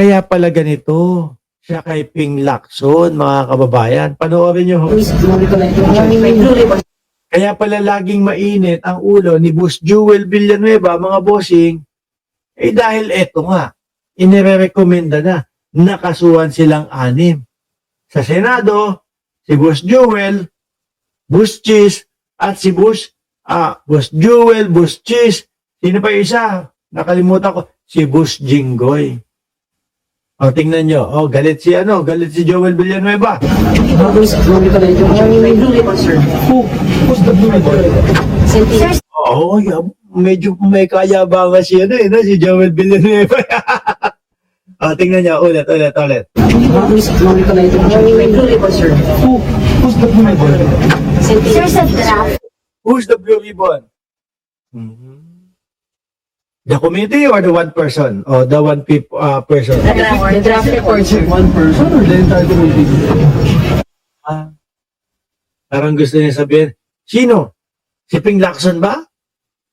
Kaya pala ganito. Siya kay Ping Lacson, mga kababayan. Panoorin nyo. Kaya pala laging mainit ang ulo ni Boss Jewel Villanueva, mga bossing. Eh dahil eto nga, inirekomenda na nakasuhan silang 6. Sa Senado, si Boss Jewel, Boss Cheese, at si Boss Jewel, Boss Cheese. Sino pa isa? Nakalimutan ko. Si Boss Jinggoy. O, tingnan nyo. O, galit si Joel Villanueva. Who's the blue ribbon? Oo, medyo may kayabangan siya si Joel Villanueva. O, tingnan nyo. Ulit. Who's the blue ribbon? Sir, sa draft, Who's the blue ribbon? The committee or the one person? O, the one person? The draft report, sir. One person or the entire committee? Parang gusto niya sabihin, sino? Si Ping Lacson ba?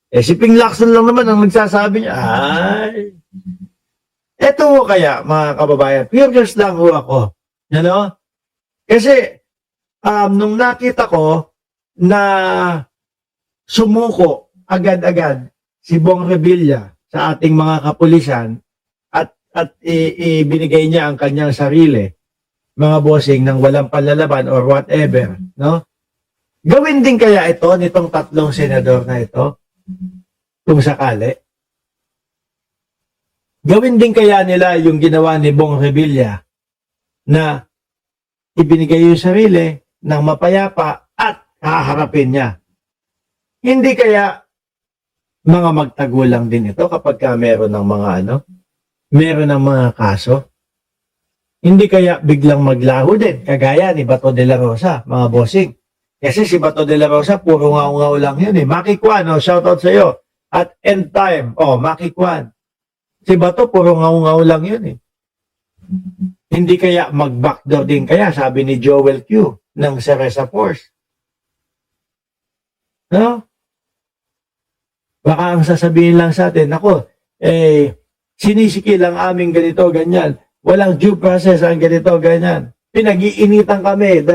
Eh, si Ping Lacson lang naman ang nagsasabi niya. Ay. Eto ho kaya, mga kababayan. Curious lang ho ako. Kasi, nung nakita ko na sumuko agad-agad si Bong Revilla sa ating mga kapulisan at ibinigay niya ang kanyang sarili, mga bossing, ng walang panlalaban or whatever, Gawin din kaya ito nitong 3 senador na ito kung sakali? Gawin din kaya nila yung ginawa ni Bong Revilla na ibinigay yung sarili ng mapayapa at haharapin niya? Hindi kaya mga magtagulang din ito kapag meron ng meron ng mga kaso? Hindi kaya biglang maglaho din, kagaya ni Bato de la Rosa, mga bossing? Kasi si Bato de la Rosa, puro ngaw-ngaw lang yun eh. Maki Kwan, shoutout sa iyo. At End Time, Maki Kwan. Si Bato, puro ngaw-ngaw lang yun eh. Hindi kaya mag-backdoor din kaya, sabi ni Joel Q ng Ceresa Force. Baka ang sasabihin lang sa atin, sinisikil ang aming ganito, ganyan. Walang due process ang ganito, ganyan. Pinag-iinitan kami.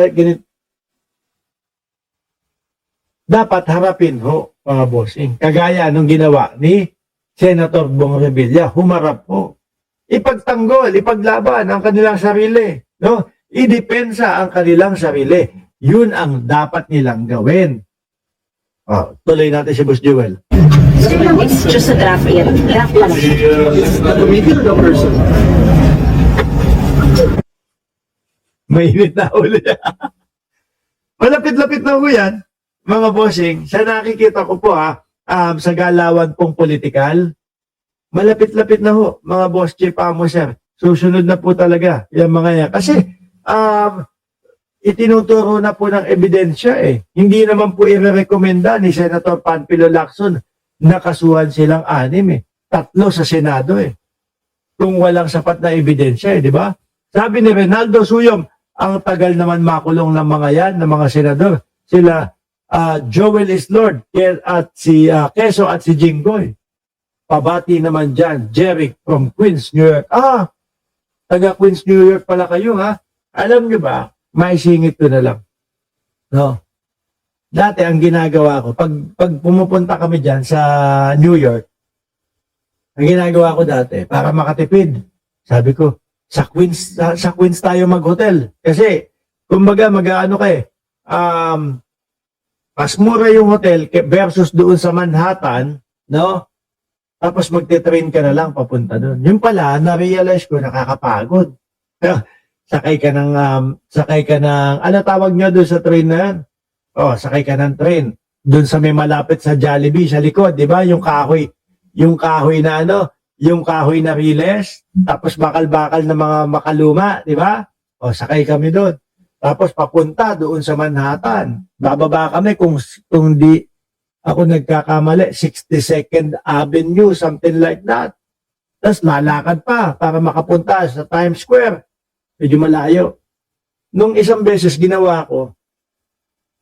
Dapat harapin ho, mga bossing. Kagaya nung ginawa ni Senator Bong Revilla, humarap ho. Ipagtanggol, ipaglaban ang kanilang sarili. Idepensa ang kanilang sarili. Yun ang dapat nilang gawin. Tuloy natin si Boss Jewel. it's just a draft yet. Draft lang. The committee or the person? Mainit na uli. Malapit-lapit na ho yan, mga bossing. Sa nakikita ko po sa galawan pong politikal, malapit-lapit na ho, mga boss chief sir. Susunod na po talaga yung mga yan. Kasi itinuturo na po ng ebidensya eh. Hindi naman po irerekomenda ni Senator Panfilo Lacson na kasuhan silang 6 3 sa Senado eh. Kung walang sapat na ebidensya di ba? Sabi ni Ronaldo Suyom, ang tagal naman makulong ng mga yan, ng mga senador. Sila Joel Islord at si Quezon at si Jinggoy. Pabati naman dyan, Jeric from Queens, New York. Taga Queens, New York pala kayo Alam nyo ba, may singit ko na lang. Dati ang ginagawa ko, pag pumupunta kami dyan sa New York, ang ginagawa ko dati, para makatipid, sabi ko, sa Queens tayo mag-hotel. Kasi, kumbaga, mas mura yung hotel versus doon sa Manhattan, tapos magte-train ka na lang papunta doon. Yung pala, na-realize ko, nakakapagod. Sakay ka ng, ano tawag nyo doon sa train na yan? Sakay ka ng train. Doon sa may malapit sa Jollibee, sa likod, di ba? Yung kahoy na yung kahoy na riles, tapos bakal-bakal na mga makaluma, di ba? Sakay kami doon. Tapos papunta doon sa Manhattan. Bababa kami kung di ako nagkakamali, 62nd Avenue, something like that. Tapos lalakad pa para makapunta sa Times Square. Medyo malayo. Nung isang beses ginawa ko,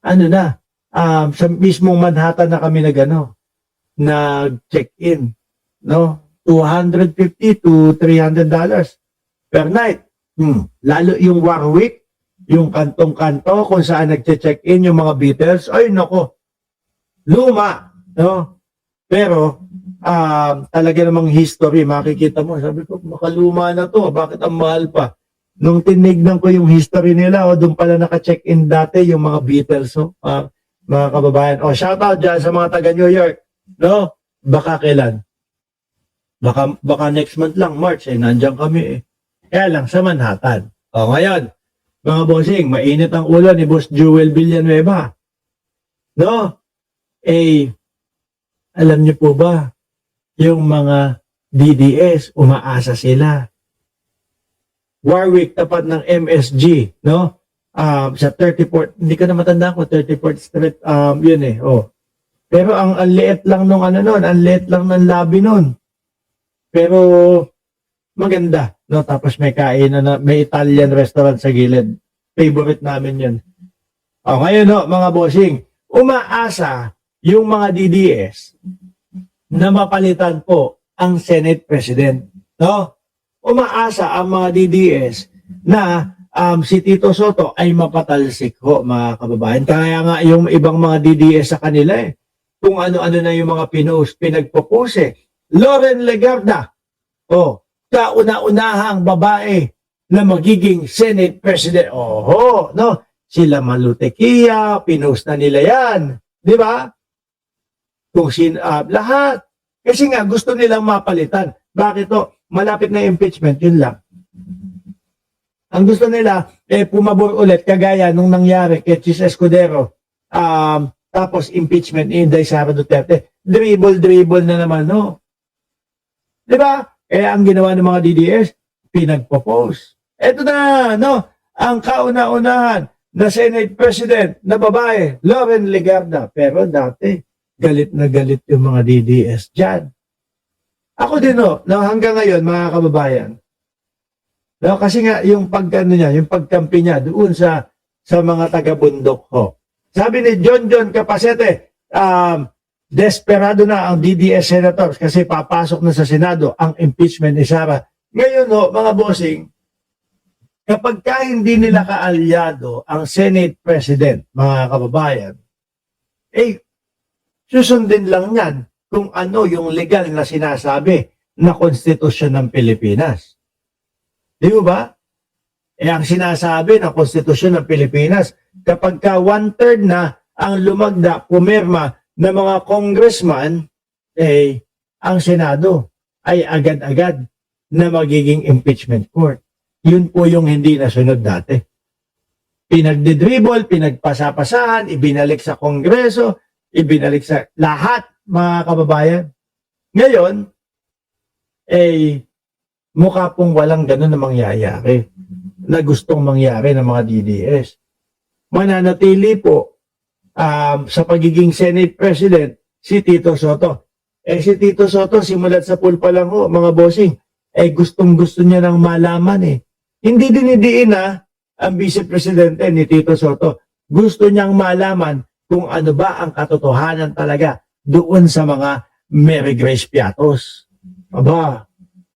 sa mismong Manhattan na kami nag-check-in, $250 to $300. per night. Lalo yung Warwick, yung kantong-kanto kung saan nagche-check-in yung mga Beatles, ay nako, luma, no? Pero, talaga namang history, makikita mo, sabi ko, makaluma na to, bakit ang mahal pa? Nung tinignan ko yung history nila, doon pala naka-check-in dati yung mga Beatles, no? Mga kababayan. Shout out dyan sa mga taga New York, no? Baka kailan? Baka next month lang, March, nandiyan kami eh. Kaya lang, sa Manhattan. Ngayon, mga bossing, mainit ang ulo ni Boss Jewel Villanueva. No? Alam niyo po ba, yung mga DDS, umaasa sila. Warwick, tapat ng MSG, no? Sa 34th, hindi ko na matandaan ko, 34th Street, yun eh, Pero ang liit lang nung ang liit lang ng lobby nun. Pero, maganda, no? Tapos may may Italian restaurant sa gilid. Favorite namin yun. Ngayon, no, mga bossing, umaasa yung mga DDS na mapalitan po ang Senate President, no? Umaasa ang mga DDS na si Tito Soto ay mapatalsik ho, mga kababayan. Kaya nga yung ibang mga DDS sa kanila kung ano-ano na yung mga pinagpopose. Loren Legarda, kauna-unahang babae na magiging Senate President. No? Sila Malutekia, pinost na nila yan. Di ba? Kung lahat. Kasi nga, gusto nilang mapalitan. Bakit to? Malapit na impeachment, yun lang. Ang gusto nila, pumabor ulit, kagaya nung nangyari kay Chis Escudero. Tapos impeachment ni Inday Sara Duterte. Dribble na naman, no? Di ba? Ang ginawa ng mga DDS, pinagpo-post. Ito na, no? Ang kauna-unahan na Senate President na babae, Loren Legarda. Pero dati, galit na galit yung mga DDS dyan. Ako din, no, hanggang ngayon, mga kababayan, no, kasi nga, yung pagkampi niya doon sa mga taga-bundok ho. Sabi ni John Capacete, desperado na ang DDS senators kasi papasok na sa Senado ang impeachment ni Sara. Ngayon, no, mga bossing, kapag hindi nila kaalyado ang Senate President, mga kababayan, susundin lang yan kung ano yung legal na sinasabi na konstitusyon ng Pilipinas. Di ba? Ang sinasabi ng konstitusyon ng Pilipinas, kapag ka 1/3 na ang lumagda, pumirma ng mga congressman, ang Senado ay agad-agad na magiging impeachment court. Yun po yung hindi nasunod dati. Pinagdidribble, pinagpasapasahan, ibinalik sa Kongreso, ibinalik sa lahat, mga kababayan. Ngayon, mukha pong walang ganun na mangyayari, na gustong mangyari ng mga DDS. Mananatili po sa pagiging Senate President si Tito Soto. Si Tito Soto, simulat sa pool pa lang ho, mga bossing, gustong-gusto niya nang malaman Hindi dinidiin ang Vice Presidente ni Tito Soto. Gusto niyang malaman kung ano ba ang katotohanan talaga doon sa mga Mary Grace Piatos. Aba,